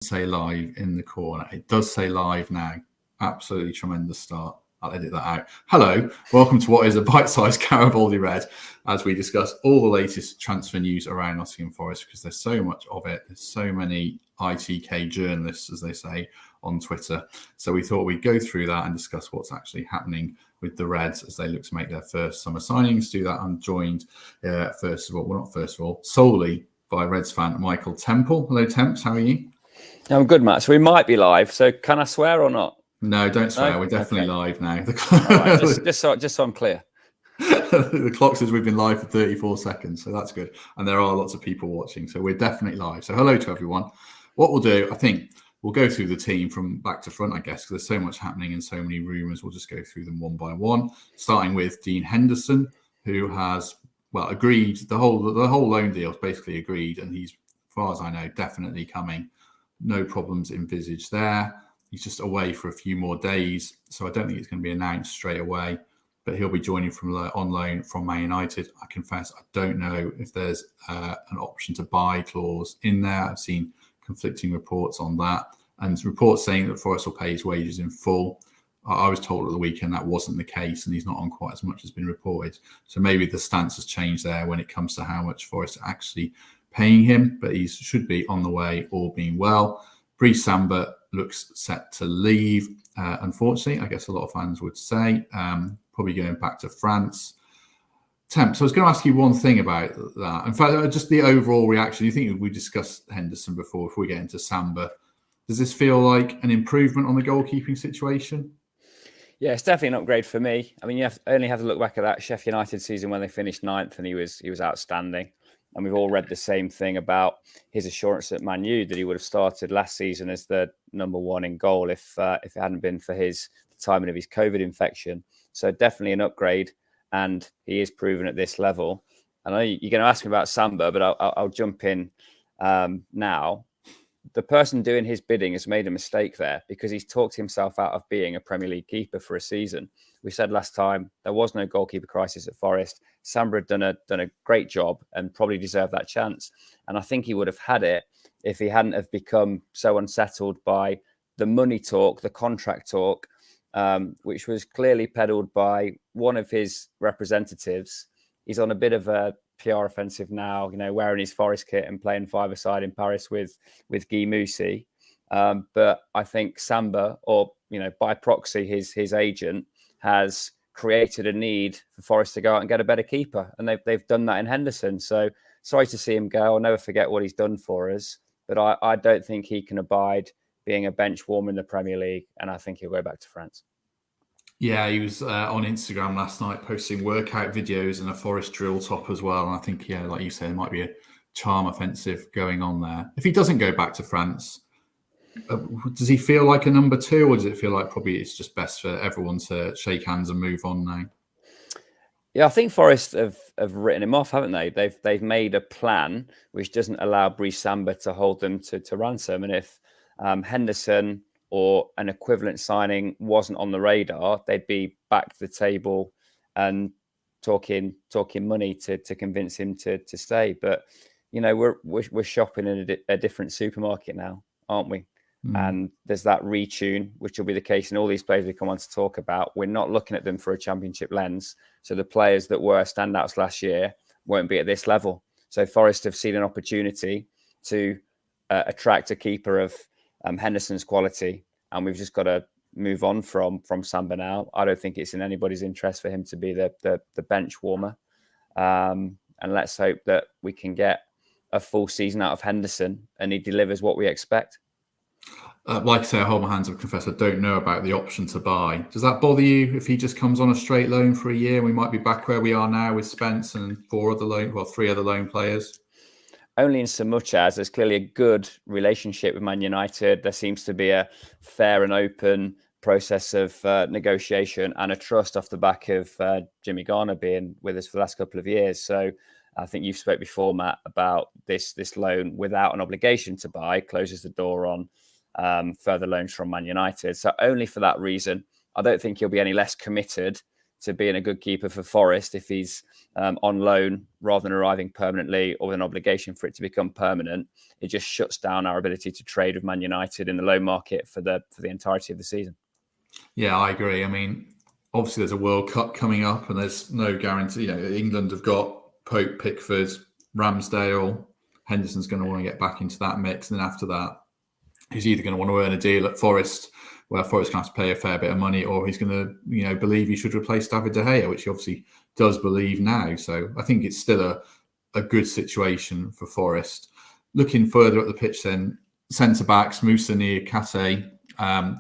say live in the corner. It does say live now. Absolutely tremendous start. I'll edit that out. Hello, welcome to what is a bite-sized Garibaldi Red, as we discuss all the latest transfer news around Nottingham Forest, because there's so much of it. There's so many ITK journalists, as they say, on Twitter. So we thought we'd go through that and discuss what's actually happening with the Reds as they look to make their first summer signings. To do that, I'm joined, solely by Reds fan Michael Temple. Hello, Temps. How are you? I'm good, Matt. So we might be live. So can I swear or not? No, don't swear. No? We're definitely live now. Right, just so I'm clear. The clock says we've been live for 34 seconds, so that's good. And there are lots of people watching, so we're definitely live. So hello to everyone. What we'll do, I think, we'll go through the team from back to front, I guess, because there's so much happening and so many rumours. We'll just go through them one by one, starting with Dean Henderson, who has, agreed. The whole loan deal is basically agreed, and he's, as far as I know, definitely coming. No problems envisaged there. He's just away for a few more days, so I don't think it's going to be announced straight away. But he'll be joining on loan from Man United. I confess, I don't know if there's an option to buy clause in there. I've seen conflicting reports on that, and reports saying that Forest will pay his wages in full. I was told at the weekend that wasn't the case, and he's not on quite as much as been reported. So maybe the stance has changed there when it comes to how much Forest are actually paying him. But he should be on the way, all being well. Brice Samba looks set to leave, unfortunately, I guess a lot of fans would say, probably going back to France. Temp, so I was going to ask you one thing about that. In fact, just the overall reaction. You think we discussed Henderson before we get into Samba. Does this feel like an improvement on the goalkeeping situation? Yeah, it's definitely an upgrade for me. I mean, you only have to look back at that Sheffield United season when they finished 9th, and he was outstanding. And we've all read the same thing about his assurance at Man U that he would have started last season as the number one in goal if it hadn't been for the timing of his COVID infection. So definitely an upgrade, and he is proven at this level. I know you're going to ask me about Samba, but I'll jump in now. The person doing his bidding has made a mistake there, because he's talked himself out of being a Premier League keeper for a season. We said last time there was no goalkeeper crisis at Forest. Samba had done a great job and probably deserved that chance. And I think he would have had it if he hadn't have become so unsettled by the money talk, the contract talk, which was clearly peddled by one of his representatives. He's on a bit of a PR offensive now, wearing his Forest kit and playing five-a-side in Paris with Guy Moussi. But I think Samba, or by proxy, his agent, has created a need for Forest to go out and get a better keeper, and they've done that in Henderson. So sorry to see him go. I'll never forget what he's done for us, but I don't think he can abide being a bench warmer in the Premier League, and I think he'll go back to France. Yeah, he was on Instagram last night posting workout videos and a Forest drill top as well. And I think, like you said, there might be a charm offensive going on there. If he doesn't go back to France, does he feel like a number two, or does it feel like probably it's just best for everyone to shake hands and move on now? Yeah, I think Forest have written him off, haven't they? They've made a plan which doesn't allow Brice Samba to hold them to ransom. And if Henderson or an equivalent signing wasn't on the radar, they'd be back to the table and talking money to convince him to stay. But we're shopping in a different supermarket now, aren't we? And there's that retune, which will be the case in all these players we come on to talk about. We're not looking at them for a championship lens. So the players that were standouts last year won't be at this level. So Forest have seen an opportunity to attract a keeper of Henderson's quality, and we've just got to move on from Samba now. I don't think it's in anybody's interest for him to be the bench warmer. And let's hope that we can get a full season out of Henderson and he delivers what we expect. Like I say, I hold my hands up, confess I don't know about the option to buy. Does that bother you if he just comes on a straight loan for a year? We might be back where we are now with Spence and three other loan players. Only in so much as there's clearly a good relationship with Man United. There seems to be a fair and open process of negotiation and a trust off the back of Jimmy Garner being with us for the last couple of years. So I think you've spoke before, Matt, about this loan without an obligation to buy closes the door on further loans from Man United. So only for that reason, I don't think he'll be any less committed to being a good keeper for Forest if he's on loan rather than arriving permanently or with an obligation for it to become permanent. It just shuts down our ability to trade with Man United in the loan market for the entirety of the season. Yeah, I agree. I mean, obviously there's a World Cup coming up and there's no guarantee. England have got Pope, Pickford, Ramsdale. Henderson's going to want to get back into that mix. And then after that, he's either going to want to earn a deal at Forest, where Forest can have to pay a fair bit of money, or he's going to, believe he should replace David De Gea, which he obviously does believe now. So I think it's still a good situation for Forest. Looking further at the pitch then, centre-backs, Moussa Niakate. I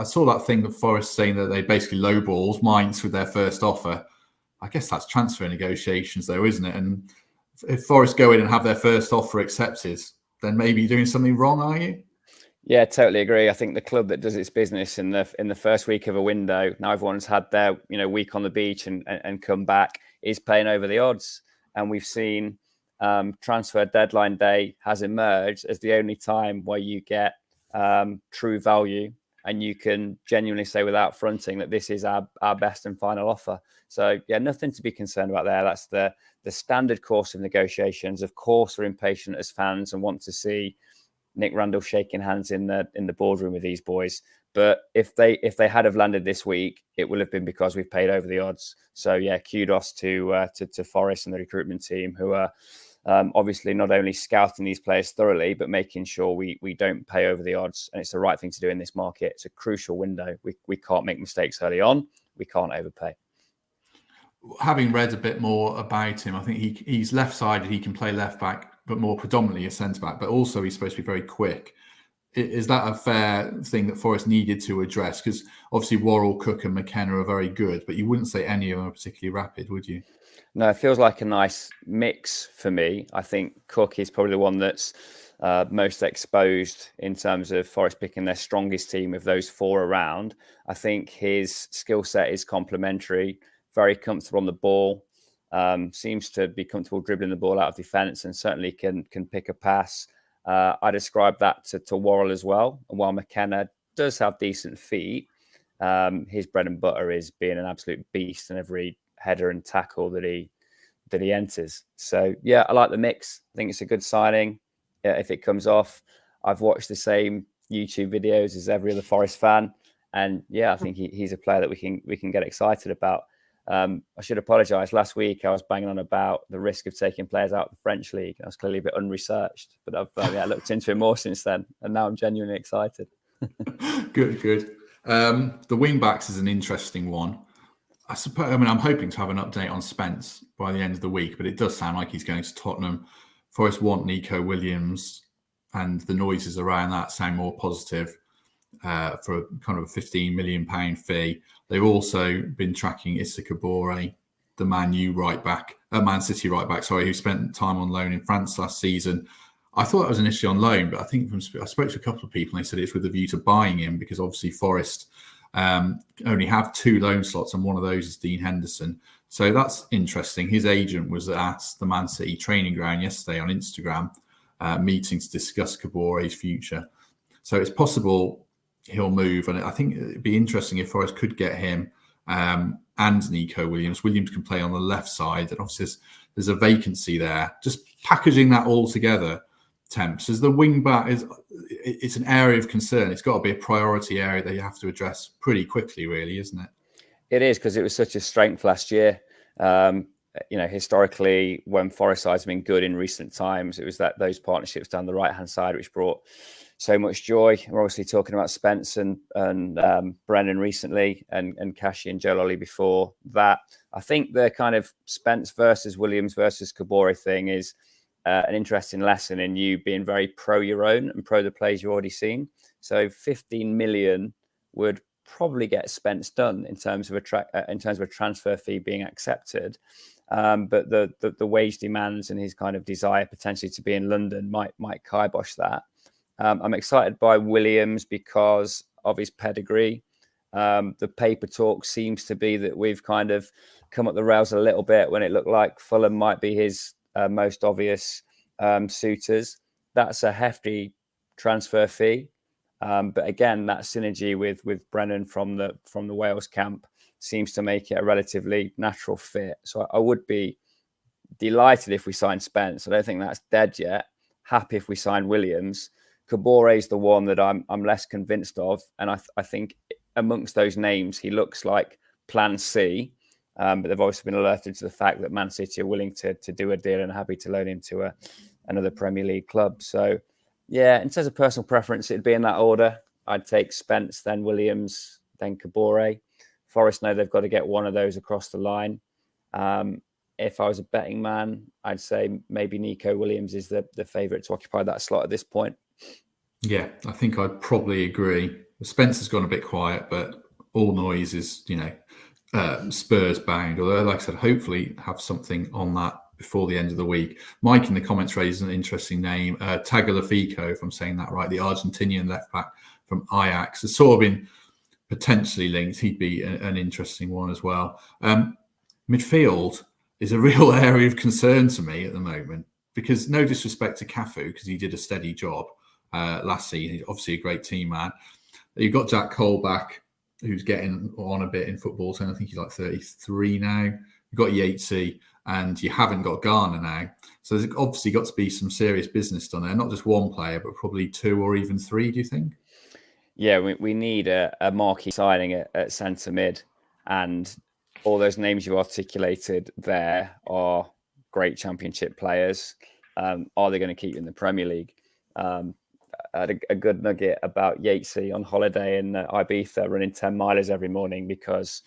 saw that thing that Forest saying that they basically lowballs Mainz with their first offer. I guess that's transfer negotiations though, isn't it? And if Forest go in and have their first offer accepted, then maybe you're doing something wrong, are you? Yeah, totally agree. I think the club that does its business in the first week of a window, now everyone's had their week on the beach and come back, is paying over the odds. And we've seen transfer deadline day has emerged as the only time where you get true value and you can genuinely say without fronting that this is our best and final offer. So yeah, nothing to be concerned about there. That's the standard course of negotiations. Of course, we're impatient as fans and want to see Nick Randall shaking hands in the boardroom with these boys. But if they had have landed this week, it will have been because we've paid over the odds. So yeah, kudos to Forest and the recruitment team who are obviously not only scouting these players thoroughly, but making sure we don't pay over the odds. And it's the right thing to do in this market. It's a crucial window. We can't make mistakes early on. We can't overpay. Having read a bit more about him, I think he's left-sided. He can play left-back, but more predominantly a centre-back. But also he's supposed to be very quick. Is that a fair thing that Forest needed to address? Because obviously Worrell, Cook and McKenna are very good, but you wouldn't say any of them are particularly rapid, would you? No, it feels like a nice mix for me. I think Cook is probably the one that's most exposed in terms of Forest picking their strongest team of those four around. I think his skill set is complementary, very comfortable on the ball, seems to be comfortable dribbling the ball out of defence and certainly can pick a pass. I describe that to Worrell as well. And while McKenna does have decent feet, his bread and butter is being an absolute beast in every header and tackle that he enters. So yeah, I like the mix. I think it's a good signing. If it comes off, I've watched the same YouTube videos as every other Forest fan, and yeah, I think he's a player that we can get excited about. I should apologise. Last week I was banging on about the risk of taking players out of the French league. I was clearly a bit unresearched, but I've looked into it more since then, and now I'm genuinely excited. Good. The wing backs is an interesting one. I suppose. I mean, I'm hoping to have an update on Spence by the end of the week, but it does sound like he's going to Tottenham. Forest want Nico Williams, and the noises around that sound more positive for a kind of a £15 million fee. They've also been tracking Issa Kabore, the Man City right back, who spent time on loan in France last season. I thought it was initially on loan, but I think I spoke to a couple of people and they said it's with a view to buying him because obviously Forest only have 2 loan slots and one of those is Dean Henderson. So that's interesting. His agent was at the Man City training ground yesterday on Instagram, meeting to discuss Kabore's future. So it's possible he'll move, and I think it'd be interesting if Forest could get him and Nico Williams. Williams can play on the left side, and obviously there's a vacancy there. Just packaging that all together, Temps, as the wing back it's an area of concern. It's got to be a priority area that you have to address pretty quickly, really, isn't it? It is, because it was such a strength last year. Historically, when Forest sides have been good in recent times, it was those partnerships down the right-hand side which brought so much joy. We're obviously talking about Spence and Brennan recently, and Kashi and Joe Lolly before that. I think the kind of Spence versus Williams versus Kabore thing is an interesting lesson in you being very pro your own and pro the plays you've already seen. So 15 million would probably get Spence done in terms of a transfer fee being accepted. But the wage demands and his kind of desire potentially to be in London might kibosh that. I'm excited by Williams because of his pedigree. The paper talk seems to be that we've kind of come up the rails a little bit when it looked like Fulham might be his most obvious suitors. That's a hefty transfer fee. But again, that synergy with Brennan from the Wales camp seems to make it a relatively natural fit. So I would be delighted if we sign Spence. I don't think that's dead yet. Happy if we sign Williams. Kabore is the one that I'm less convinced of, and I think amongst those names he looks like Plan C. But they've also been alerted to the fact that Man City are willing to do a deal and are happy to loan him to another Premier League club. So, yeah, in terms of personal preference, it'd be in that order. I'd take Spence, then Williams, then Kabore. Forest know they've got to get one of those across the line. If I was a betting man, I'd say maybe Nico Williams is the favourite to occupy that slot at this point. Yeah, I think I'd probably agree. Spencer's gone a bit quiet, but all noise is, Spurs bound. Although, like I said, hopefully have something on that before the end of the week. Mike in the comments raised an interesting name, Tagliafico, if I'm saying that right, the Argentinian left back from Ajax. Has sort of been potentially linked. He'd be an interesting one as well. Midfield is a real area of concern to me at the moment, because no disrespect to Cafu, because he did a steady job last season. He's obviously a great team man. You've got Jack Cole back, who's getting on a bit in football. So I think he's like 33 now. You've got Yatesy, and you haven't got Garner now. So there's obviously got to be some serious business done there. Not just one player, but probably two or even three, do you think? Yeah, we need a marquee signing at centre mid. And all those names you articulated there are great Championship players. Are they going to keep in the Premier League? I had a good nugget about Yatesy on holiday in Ibiza, running 10 milers every morning, because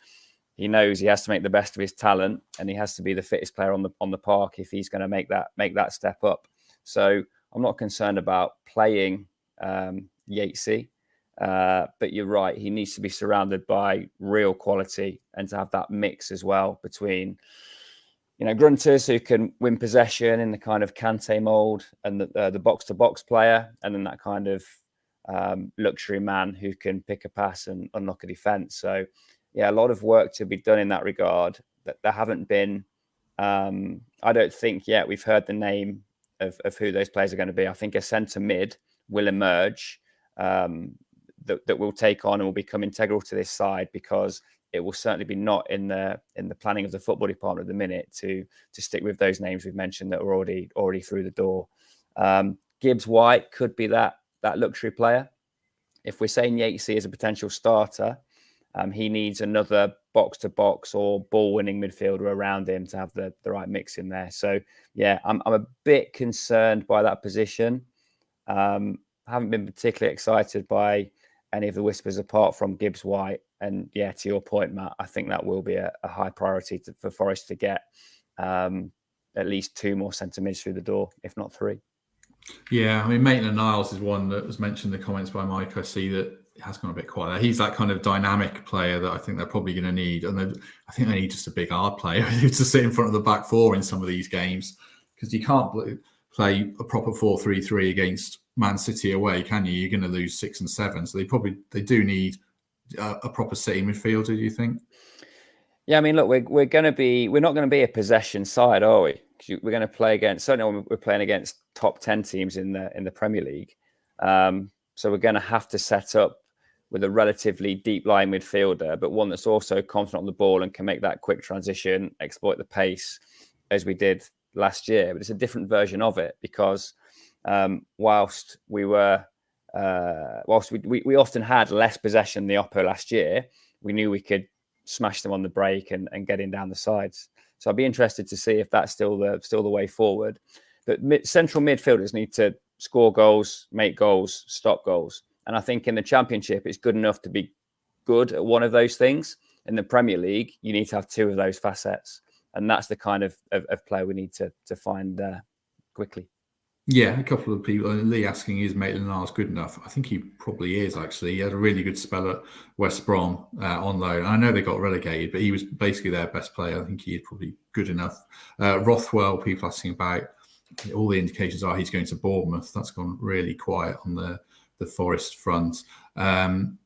he knows he has to make the best of his talent, and he has to be the fittest player on the park if he's going to make that step up. So I'm not concerned about playing Yatesy, but you're right. He needs to be surrounded by real quality, and to have that mix as well between, grunters who can win possession in the kind of Kante mold, and the box-to-box player, and then that kind of luxury man who can pick a pass and unlock a defence. So, yeah, a lot of work to be done in that regard. That there haven't been, I don't think yet we've heard the name of who those players are going to be. I think a centre mid will emerge that will take on and will become integral to this side, because it will certainly be not in the planning of the football department at the minute to stick with those names we've mentioned that are already through the door. Gibbs White could be that luxury player. If we're saying Yatesy is a potential starter, he needs another box-to-box or ball-winning midfielder around him to have the right mix in there. So, yeah, I'm a bit concerned by that position. Haven't been particularly excited by any of the whispers apart from Gibbs White. And, yeah, to your point, Matt, I think that will be a high priority for Forest to get at least two more centre mids through the door, if not three. Yeah, I mean, Maitland-Niles is one that was mentioned in the comments by Mike. I see that has gone a bit quiet. He's that kind of dynamic player that I think they're probably going to need. And I think they need just a big hard player to sit in front of the back four in some of these games, because you can't play a proper 4-3-3 against Man City away, can you? You're going to lose 6 and 7. So they do need a proper City midfielder, do you think? Yeah, I mean, look, we're not going to be a possession side, are we? We're going to play against, certainly when we're playing against top 10 teams in the Premier League. So we're going to have to set up with a relatively deep line midfielder, but one that's also confident on the ball and can make that quick transition, exploit the pace, as we did last year. But it's a different version of it, because whilst we often had less possession than the Oppo last year, we knew we could smash them on the break and get in down the sides. So I'd be interested to see if that's still the way forward. But central midfielders need to score goals, make goals, stop goals. And I think in the Championship, it's good enough to be good at one of those things. In the Premier League, you need to have two of those facets. And that's the kind of player we need to find quickly. Yeah, a couple of people. Lee asking, is Maitland-Niles good enough? I think he probably is, actually. He had a really good spell at West Brom on loan. I know they got relegated, but he was basically their best player. I think he is probably good enough. Rothwell, people asking about, all the indications are he's going to Bournemouth. That's gone really quiet on the Forest front.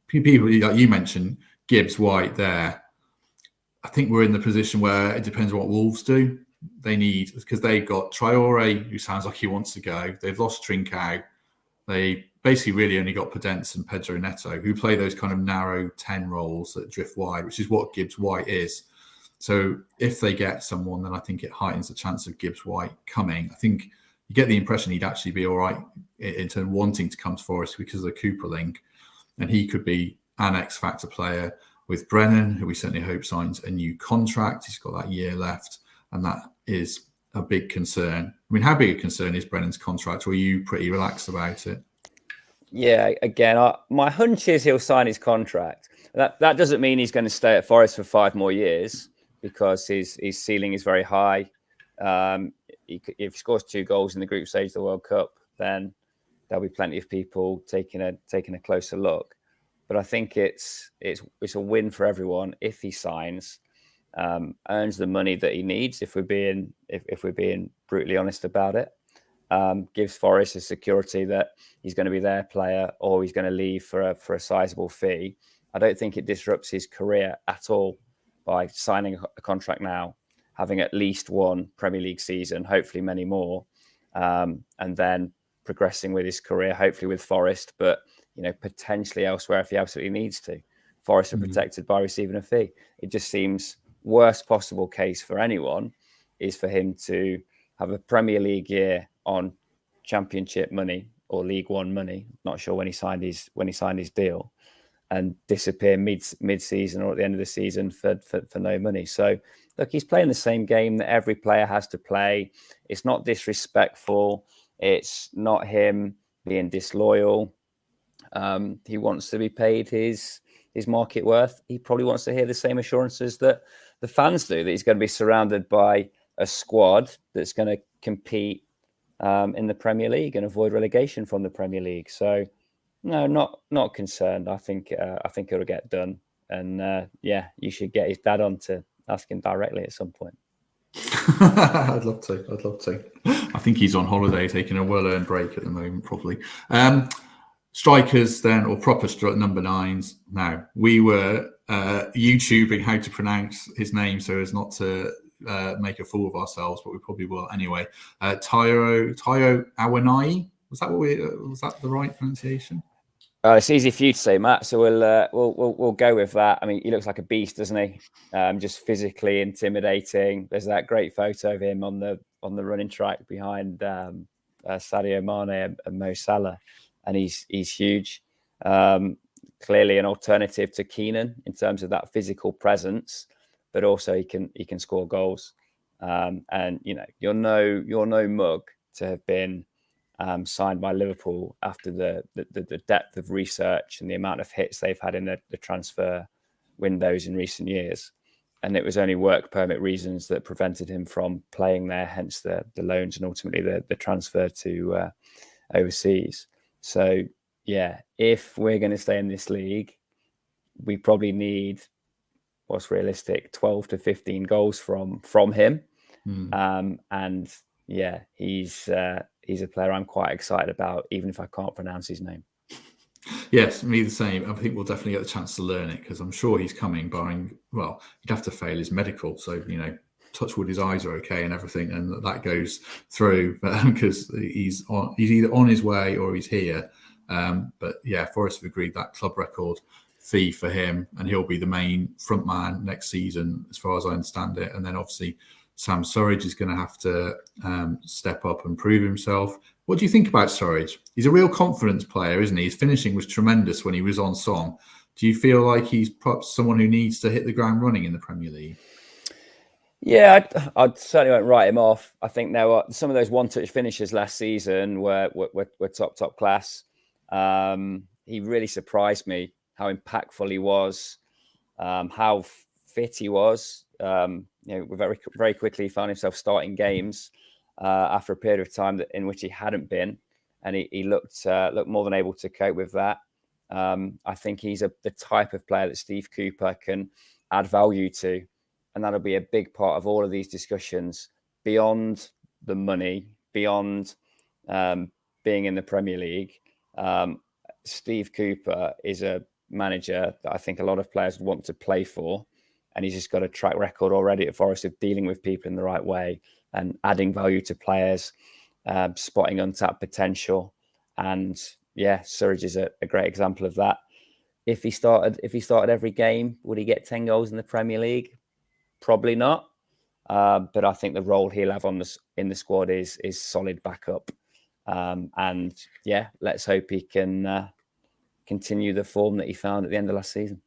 People, like you mentioned, Gibbs White there. I think we're in the position where it depends what Wolves do. They need, because they've got Traore, who sounds like he wants to go. They've lost Trincao. They basically really only got Podence and Pedro Neto, who play those kind of narrow 10 roles that drift wide, which is what Gibbs White is. So if they get someone, then I think it heightens the chance of Gibbs White coming. I think you get the impression he'd actually be all right in terms of wanting to come to Forest because of the Cooper link. And he could be an X-factor player with Brennan, who we certainly hope signs a new contract. He's got that year left, and that is a big concern. I mean, how big a concern is Brennan's contract, or are you pretty relaxed about it? Yeah, again, my hunch is he'll sign his contract. That doesn't mean he's going to stay at Forest for 5 more years, because his ceiling is very high. If he scores 2 goals in the group stage of the World Cup, then there'll be plenty of people taking a closer look. But I think it's a win for everyone if he signs, earns the money that he needs. If we're being brutally honest about it, gives Forest a security that he's going to be their player, or he's going to leave for a sizable fee. I don't think it disrupts his career at all by signing a contract now, having at least one Premier League season, hopefully many more, and then progressing with his career, hopefully with Forest, but potentially elsewhere if he absolutely needs to. Forest are protected by receiving a fee. It just seems worst possible case for anyone is for him to have a Premier League year on Championship money or League One money. Not sure when he signed his deal, and disappear mid-season or at the end of the season for no money. So look, he's playing the same game that every player has to play. It's not disrespectful. It's not him being disloyal. He wants to be paid his market worth. He probably wants to hear the same assurances that the fans do, that he's going to be surrounded by a squad that's going to compete in the Premier League and avoid relegation from the Premier League. So no, not concerned. I think it'll get done. And you should get his dad on to ask him directly at some point. I'd love to. I think he's on holiday, taking a well-earned break at the moment, probably. Strikers then, or proper number 9s. Now, we were YouTubing how to pronounce his name so as not to make a fool of ourselves, but we probably will anyway. Tayo Awanai. Was that the right pronunciation? It's easy for you to say, Matt. So we'll go with that. I mean, he looks like a beast, doesn't he? Just physically intimidating. There's that great photo of him on the running track behind Sadio Mane and Mo Salah, and he's huge. Clearly an alternative to Keenan in terms of that physical presence, but also he can score goals. And you're no mug to have been signed by Liverpool after the depth of research and the amount of hits they've had in the transfer windows in recent years. And it was only work permit reasons that prevented him from playing there, hence the loans and ultimately the transfer to overseas. So, yeah, if we're going to stay in this league, we probably need, what's realistic, 12 to 15 goals from him. And yeah, he's a player I'm quite excited about, even if I can't pronounce his name. Yes, me the same. I think we'll definitely get the chance to learn it, because I'm sure he's coming, barring, well, he'd have to fail his medical. So, touch wood, his eyes are okay and everything, and that goes through, because he's either on his way or he's here. But yeah, Forest have agreed that club record fee for him, and he'll be the main front man next season, as far as I understand it. And then obviously Sam Surridge is going to have to step up and prove himself. What do you think about Surridge? He's a real confidence player, isn't he? His finishing was tremendous when he was on song. Do you feel like he's perhaps someone who needs to hit the ground running in the Premier League? Yeah, I certainly won't write him off. I think there were some of those one-touch finishes last season were top class. He really surprised me how impactful he was, how fit he was. Very, very quickly found himself starting games after a period of time in which he hadn't been, and he looked more than able to cope with that. I think he's the type of player that Steve Cooper can add value to, and that'll be a big part of all of these discussions beyond the money, beyond being in the Premier League. Steve Cooper is a manager that I think a lot of players want to play for. And he's just got a track record already at Forest of dealing with people in the right way and adding value to players, spotting untapped potential, and yeah, Surridge is a great example of that. If he started every game, would he get 10 goals in the Premier League? Probably not. But I think the role he'll have in the squad is solid backup. And yeah, let's hope he can continue the form that he found at the end of last season.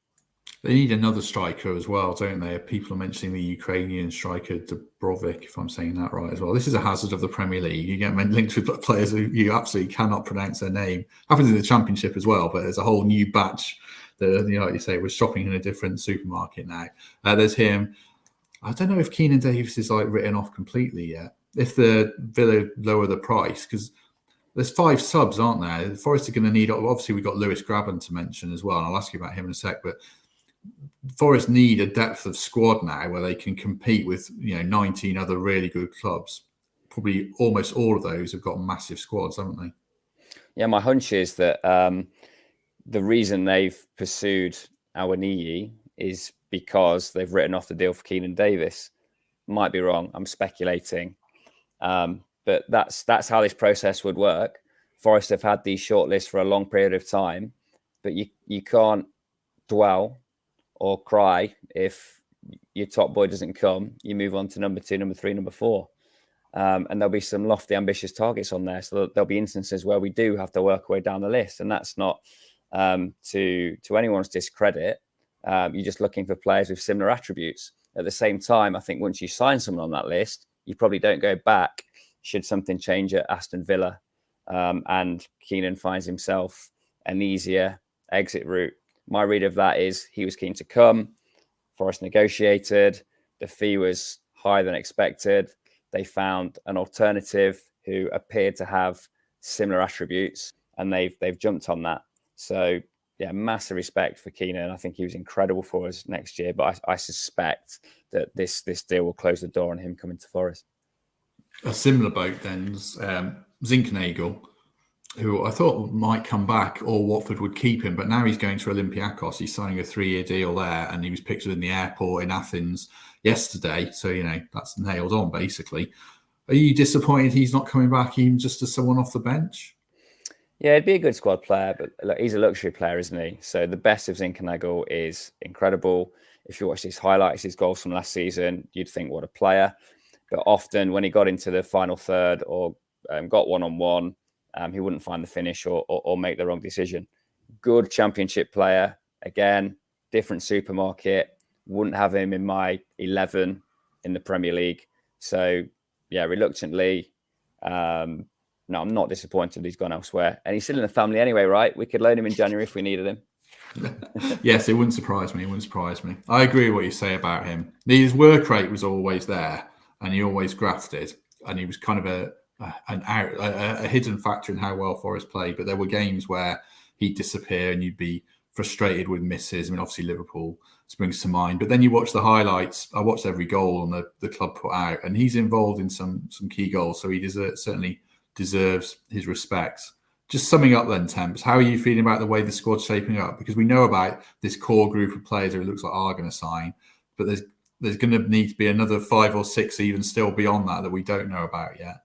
They need another striker as well, don't they? People are mentioning the Ukrainian striker Dubrovik, if I'm saying that right as well. This is a hazard of the Premier League. You get linked with players who you absolutely cannot pronounce their name. Happens in the Championship as well, but there's a whole new batch that, like you say, we're shopping in a different supermarket now. There's him. I don't know if Keenan Davies is written off completely yet. If the Villa lower the price, because there's 5 subs, aren't there? Forest are going to need. Obviously, we've got Lewis Graben to mention as well. And I'll ask you about him in a sec, but Forest need a depth of squad now where they can compete with 19 other really good clubs. Probably almost all of those have got massive squads, haven't they? Yeah, my hunch is that the reason they've pursued Awoniyi is because they've written off the deal for Keenan Davis. Might be wrong. I'm speculating, but that's how this process would work. Forest have had these shortlists for a long period of time, but you can't dwell or cry if your top boy doesn't come. You move on to number 2, number 3, number 4. And there'll be some lofty, ambitious targets on there. So there'll be instances where we do have to work our way down the list. And that's not to anyone's discredit. You're just looking for players with similar attributes. At the same time, I think once you sign someone on that list, you probably don't go back should something change at Aston Villa. And Keenan finds himself an easier exit route. My read of that is he was keen to come. Forest negotiated. The fee was higher than expected. They found an alternative who appeared to have similar attributes, and they've jumped on that. So yeah, massive respect for Keenan. I think he was incredible for us next year, but I suspect that this deal will close the door on him coming to Forest. A similar boat then's Zinkernagel, who I thought might come back or Watford would keep him, but now he's going to Olympiacos. He's signing a 3-year deal there, and he was pictured in the airport in Athens yesterday. So, that's nailed on, basically. Are you disappointed he's not coming back even just as someone off the bench? Yeah, he'd be a good squad player, but look, he's a luxury player, isn't he? So the best of Zinkernagel is incredible. If you watch his highlights, his goals from last season, you'd think, what a player. But often when he got into the final third or got one-on-one, he wouldn't find the finish or make the wrong decision. Good Championship player. Again, different supermarket. Wouldn't have him in my 11 in the Premier League. So, yeah, reluctantly, no, I'm not disappointed he's gone elsewhere. And he's still in the family anyway, right? We could loan him in January if we needed him. Yes, it wouldn't surprise me. It wouldn't surprise me. I agree with what you say about him. His work rate was always there, and he always grafted, and he was kind of a hidden factor in how well Forest played. But there were games where he'd disappear and you'd be frustrated with misses. I mean, obviously Liverpool springs to mind, but then you watch the highlights. I watched every goal on the club put out, and he's involved in some key goals, so he certainly deserves his respects. Just summing up then, Temps, how are you feeling about the way the squad's shaping up? Because we know about this core group of players who it looks like are going to sign, but there's going to need to be another 5 or 6 even still beyond that we don't know about yet.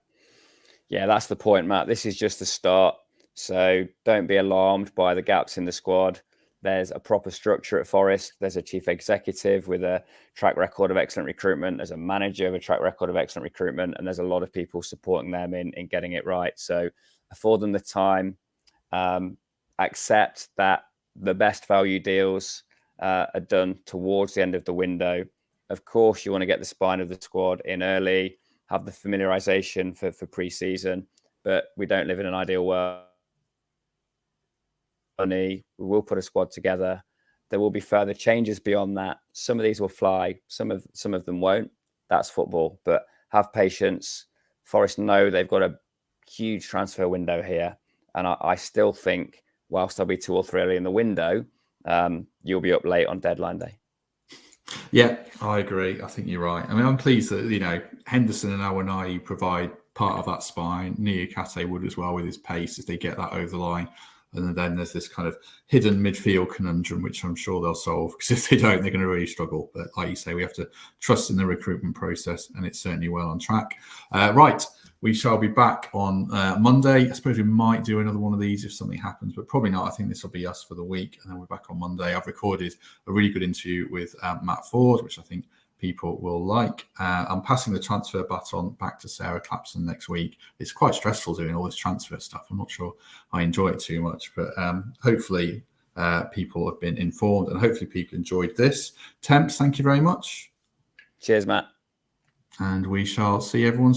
Yeah, that's the point, Matt. This is just the start. So don't be alarmed by the gaps in the squad. There's a proper structure at Forest. There's a chief executive with a track record of excellent recruitment. There's a manager with a track record of excellent recruitment. And there's a lot of people supporting them in getting it right. So afford them the time. Accept that the best value deals are done towards the end of the window. Of course, you want to get the spine of the squad in early, have the familiarization for pre-season. But we don't live in an ideal world. We will put a squad together. There will be further changes beyond that. Some of these will fly. Some of them won't. That's football. But have patience. Forest know they've got a huge transfer window here, and I still think, whilst there'll be 2 or 3 early in the window, you'll be up late on deadline day. Yeah, I agree. I think you're right. I mean, I'm pleased that Henderson and Awoniyi provide part of that spine. Niakate would as well with his pace if they get that over the line. And then there's this kind of hidden midfield conundrum, which I'm sure they'll solve, because if they don't, they're going to really struggle. But like you say, we have to trust in the recruitment process, and it's certainly well on track. Right, we shall be back on Monday. I suppose we might do another one of these if something happens, but probably not. I think this will be us for the week, and then we're back on Monday. I've recorded a really good interview with Matt Ford, which I think people will like. I'm passing the transfer baton back to Sarah Clapson next week. It's quite stressful doing all this transfer stuff. I'm not sure I enjoy it too much, but hopefully people have been informed, and hopefully people enjoyed this. Temps, thank you very much. Cheers, Matt. And we shall see everyone soon.